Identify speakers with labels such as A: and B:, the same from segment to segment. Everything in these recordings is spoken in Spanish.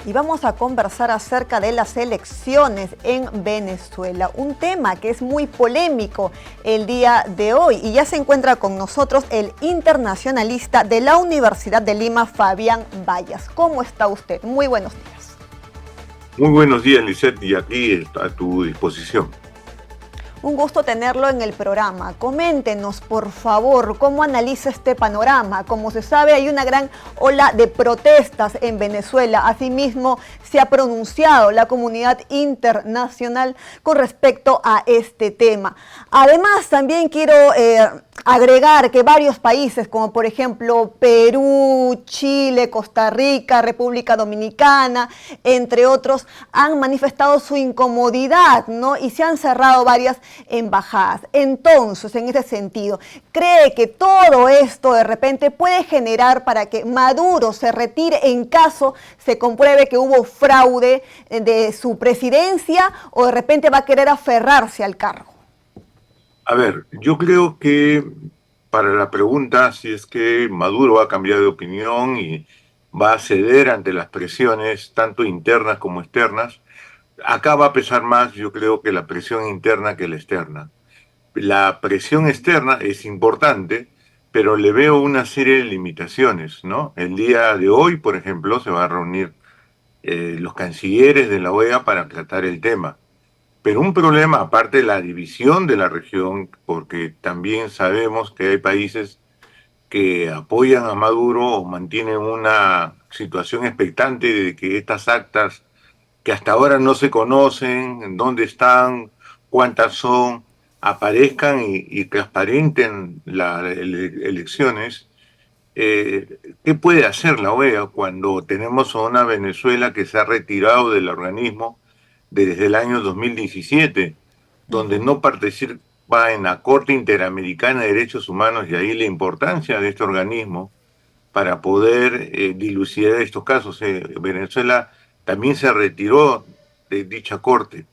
A: y vamos a conversar acerca de las elecciones en Venezuela, un tema que es muy polémico el día de hoy, y ya se encuentra con nosotros el internacionalista de la Universidad de Lima, Fabián Bayas. ¿Cómo está usted? Muy buenos días.
B: Muy buenos días, Lisette, y aquí a tu disposición.
A: Un gusto tenerlo en el programa. Coméntenos, por favor, cómo analiza este panorama. Como se sabe, hay una gran ola de protestas en Venezuela. Asimismo, se ha pronunciado la comunidad internacional con respecto a este tema. Además, también quiero agregar que varios países, como por ejemplo Perú, Chile, Costa Rica, República Dominicana, entre otros, han manifestado su incomodidad, ¿no? Y se han cerrado varias embajadas. Entonces, en ese sentido, ¿cree que todo esto de repente puede generar para que Maduro se retire en caso se compruebe que hubo fraude de su presidencia, o de repente va a querer aferrarse al cargo?
B: A ver, yo creo que para la pregunta si es que Maduro va a cambiar de opinión y va a ceder ante las presiones tanto internas como externas, acá va a pesar más, yo creo, que la presión interna que la externa. La presión externa es importante, pero le veo una serie de limitaciones, ¿no? El día de hoy, por ejemplo, se va a reunir los cancilleres de la OEA para tratar el tema. Pero un problema, aparte de la división de la región, porque también sabemos que hay países que apoyan a Maduro o mantienen una situación expectante de que estas actas, que hasta ahora no se conocen, dónde están, cuántas son, aparezcan y transparenten las elecciones. ¿Qué puede hacer la OEA cuando tenemos a una Venezuela que se ha retirado del organismo desde el año 2017, donde no participa en la Corte Interamericana de Derechos Humanos, y ahí la importancia de este organismo para poder dilucidar estos casos? Venezuela también se retiró de dicha Corte.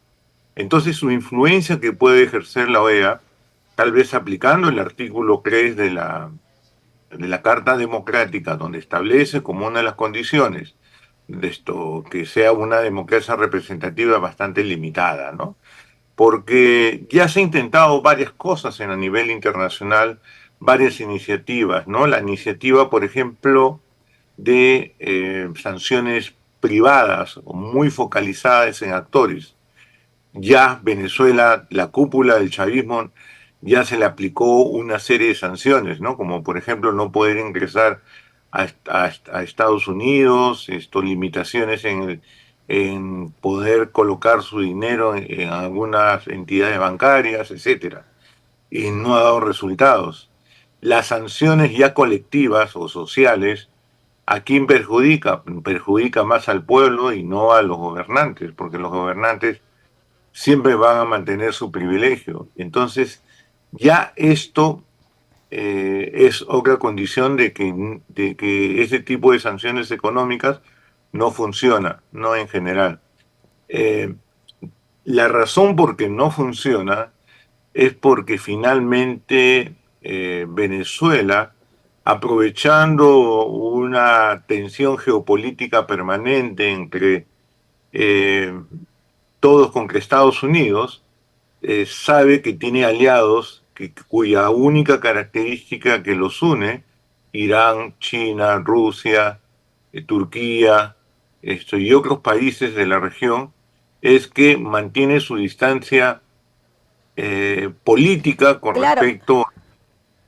B: Entonces, su influencia que puede ejercer la OEA, tal vez aplicando el artículo 3 de la Carta Democrática, donde establece como una de las condiciones de esto que sea una democracia representativa bastante limitada, ¿no? Porque ya se ha intentado varias cosas a nivel internacional, varias iniciativas, ¿no? La iniciativa, por ejemplo, de sanciones privadas o muy focalizadas en actores. Ya Venezuela, la cúpula del chavismo, ya se le aplicó una serie de sanciones, ¿no? Como por ejemplo no poder ingresar a Estados Unidos, limitaciones en poder colocar su dinero en algunas entidades bancarias, etcétera. Y no ha dado resultados. Las sanciones ya colectivas o sociales, ¿a quién perjudica? Perjudica más al pueblo y no a los gobernantes, porque los gobernantes siempre van a mantener su privilegio. Entonces, ya esto es otra condición de que ese tipo de sanciones económicas no funciona, no en general. Eh, la razón por que no funciona es porque finalmente Venezuela, aprovechando una tensión geopolítica permanente entre eh, todos contra Estados Unidos, sabe que tiene aliados cuya única característica que los une, Irán, China, Rusia, Turquía, y otros países de la región, es que mantiene su distancia política con
A: Claro.
B: respecto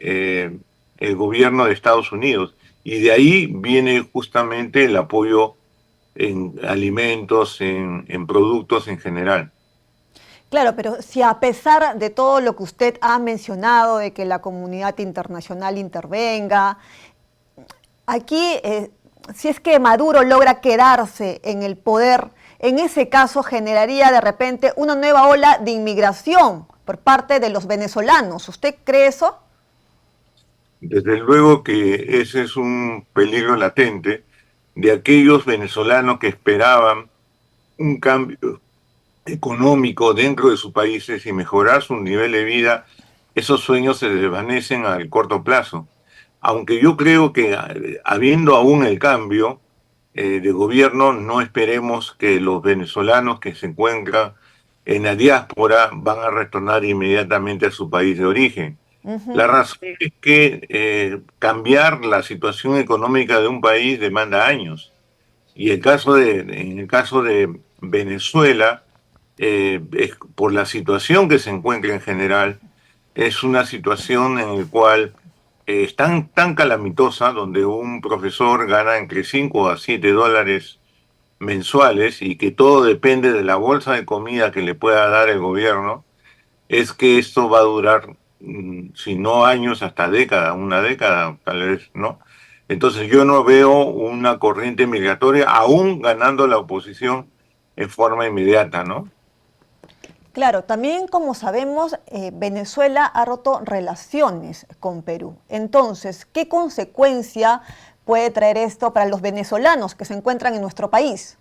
B: eh, el gobierno de Estados Unidos. Y de ahí viene justamente el apoyo en alimentos, en productos en general.
A: Claro, pero si a pesar de todo lo que usted ha mencionado, de que la comunidad internacional intervenga, aquí, si es que Maduro logra quedarse en el poder, en ese caso generaría de repente una nueva ola de inmigración por parte de los venezolanos. ¿Usted cree eso?
B: Desde luego que ese es un peligro latente de aquellos venezolanos que esperaban un cambio económico dentro de sus países y mejorar su nivel de vida. Esos sueños se desvanecen al corto plazo. Aunque yo creo que habiendo aún el cambio, de gobierno, no esperemos que los venezolanos que se encuentran en la diáspora van a retornar inmediatamente a su país de origen. La
A: Ujú.
B: razón es que cambiar la situación económica de un país demanda años. Y en el caso de Venezuela, por la situación que se encuentra en general, es una situación en la cual es tan calamitosa, donde un profesor gana entre 5 a 7 dólares mensuales y que todo depende de la bolsa de comida que le pueda dar el gobierno, es que esto va a durar, si no años, hasta décadas, una década tal vez, ¿no? Entonces yo no veo una corriente migratoria, aún ganando la oposición en forma inmediata, ¿no?
A: Claro, también como sabemos, Venezuela ha roto relaciones con Perú. Entonces, ¿qué consecuencia puede traer esto para los venezolanos que se encuentran en nuestro país?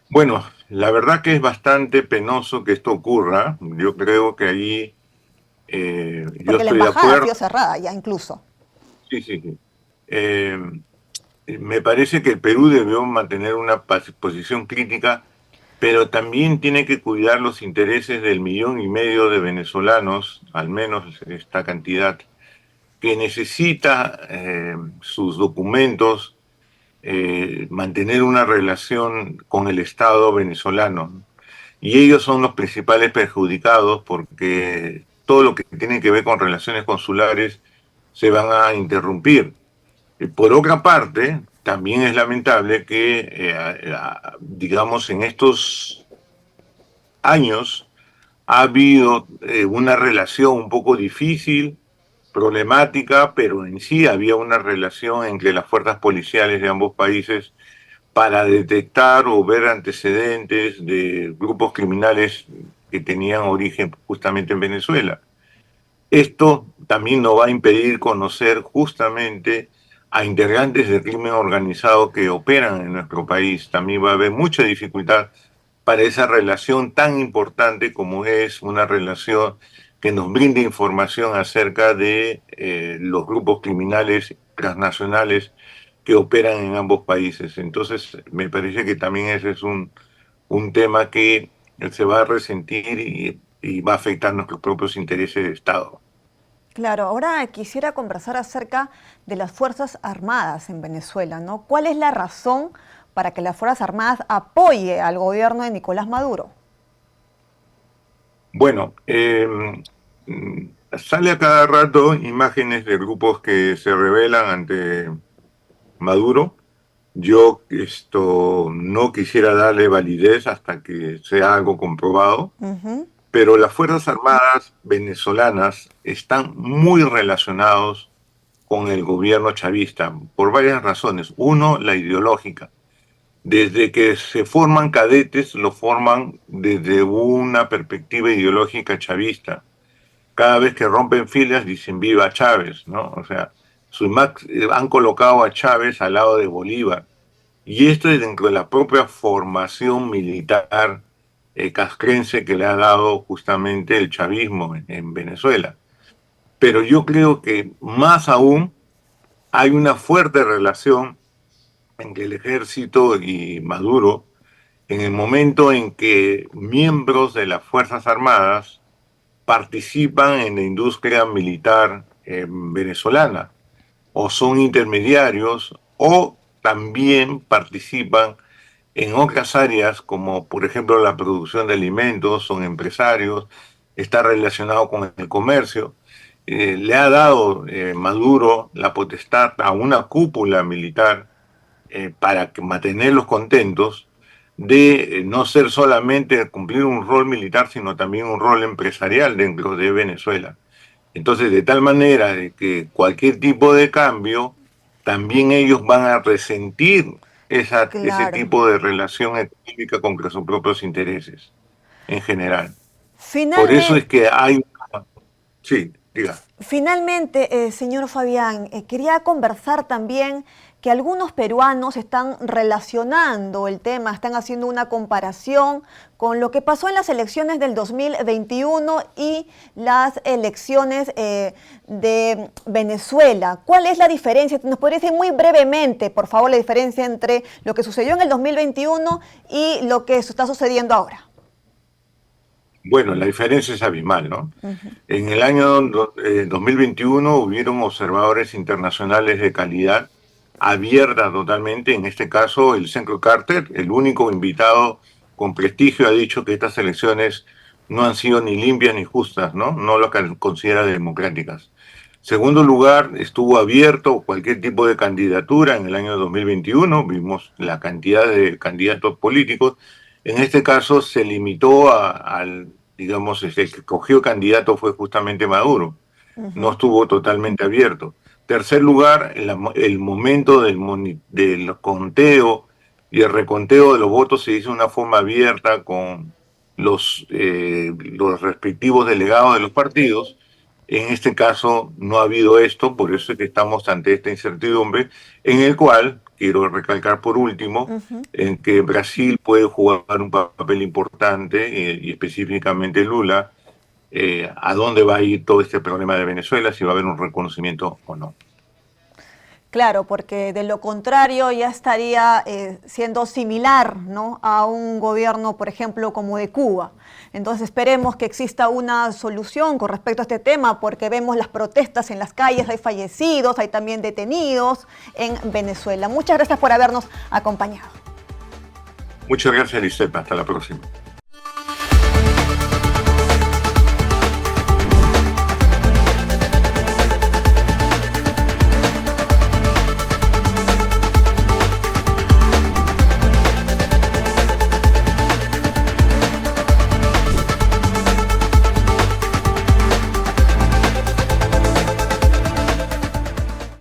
B: Bueno, la verdad que es bastante penoso que esto ocurra. Yo creo que ahí yo
A: Porque la
B: estoy de
A: embajada ha
B: acuerdo.
A: sido cerrada ya incluso.
B: Sí, sí, sí. Eh, Me parece que el Perú debió mantener una posición crítica, pero también tiene que cuidar los intereses del 1,5 millones de venezolanos, al menos esta cantidad, que necesita sus documentos, mantener una relación con el Estado venezolano. Y ellos son los principales perjudicados porque todo lo que tiene que ver con relaciones consulares se van a interrumpir. Por otra parte, también es lamentable que, digamos, en estos años ha habido una relación un poco difícil, problemática, pero en sí había una relación entre las fuerzas policiales de ambos países para detectar o ver antecedentes de grupos criminales que tenían origen justamente en Venezuela. Esto también nos va a impedir conocer justamente a integrantes del crimen organizado que operan en nuestro país. También va a haber mucha dificultad para esa relación tan importante como es una relación que nos brinde información acerca de los grupos criminales transnacionales que operan en ambos países. Entonces, me parece que también ese es un tema que se va a resentir y va a afectar nuestros propios intereses de Estado.
A: Claro, ahora quisiera conversar acerca de las Fuerzas Armadas en Venezuela, ¿no? ¿Cuál es la razón para que las Fuerzas Armadas apoye al gobierno de Nicolás Maduro?
B: Bueno, sale a cada rato imágenes de grupos que se rebelan ante Maduro. Yo esto no quisiera darle validez hasta que sea algo comprobado,
A: Ujú.
B: pero las Fuerzas Armadas venezolanas están muy relacionados con el gobierno chavista por varias razones. Uno, la ideológica. Desde que se forman cadetes, lo forman desde una perspectiva ideológica chavista. Cada vez que rompen filas dicen viva Chávez, ¿no? O sea, han colocado a Chávez al lado de Bolívar. Y esto es dentro de la propia formación militar castrense que le ha dado justamente el chavismo en Venezuela. Pero yo creo que más aún hay una fuerte relación entre el ejército y Maduro en el momento en que miembros de las Fuerzas Armadas participan en la industria militar venezolana o son intermediarios o también participan en otras áreas como por ejemplo la producción de alimentos, son empresarios, está relacionado con el comercio. Le ha dado Maduro la potestad a una cúpula militar para mantenerlos contentos de no ser solamente cumplir un rol militar, sino también un rol empresarial dentro de Venezuela. Entonces, de tal manera de que cualquier tipo de cambio, también ellos van a resentir ese
A: Claro.
B: tipo de relación económica con sus propios intereses en general. Por eso es
A: Finalmente,
B: que hay... Sí, diga.
A: Finalmente, señor Fabián, quería conversar también que algunos peruanos están relacionando el tema, están haciendo una comparación con lo que pasó en las elecciones del 2021 y las elecciones de Venezuela. ¿Cuál es la diferencia? ¿Nos podría decir muy brevemente, por favor, la diferencia entre lo que sucedió en el 2021 y lo que está sucediendo ahora?
B: Bueno, la diferencia es abismal, ¿no? En el año 2021 hubieron observadores internacionales de calidad abierta totalmente. En este caso, el Centro Carter, el único invitado con prestigio, ha dicho que estas elecciones no han sido ni limpias ni justas, ¿no? No lo considera democráticas. Segundo lugar, estuvo abierto cualquier tipo de candidatura en el año 2021. Vimos la cantidad de candidatos políticos. En este caso se limitó al, digamos, el que escogió candidato fue justamente Maduro. No estuvo totalmente abierto. Tercer lugar, el momento del conteo y el reconteo de los votos se hizo de una forma abierta con los respectivos delegados de los partidos. En este caso no ha habido esto, por eso es que estamos ante esta incertidumbre, en el cual, quiero recalcar por último, en que Brasil puede jugar un papel importante, y específicamente Lula, a dónde va a ir todo este problema de Venezuela, si va a haber un reconocimiento o no.
A: Claro, porque de lo contrario ya estaría siendo similar, ¿no?, a un gobierno, por ejemplo, como de Cuba. Entonces esperemos que exista una solución con respecto a este tema, porque vemos las protestas en las calles, hay fallecidos, hay también detenidos en Venezuela. Muchas gracias por habernos acompañado.
B: Muchas gracias, Lisette. Hasta la próxima.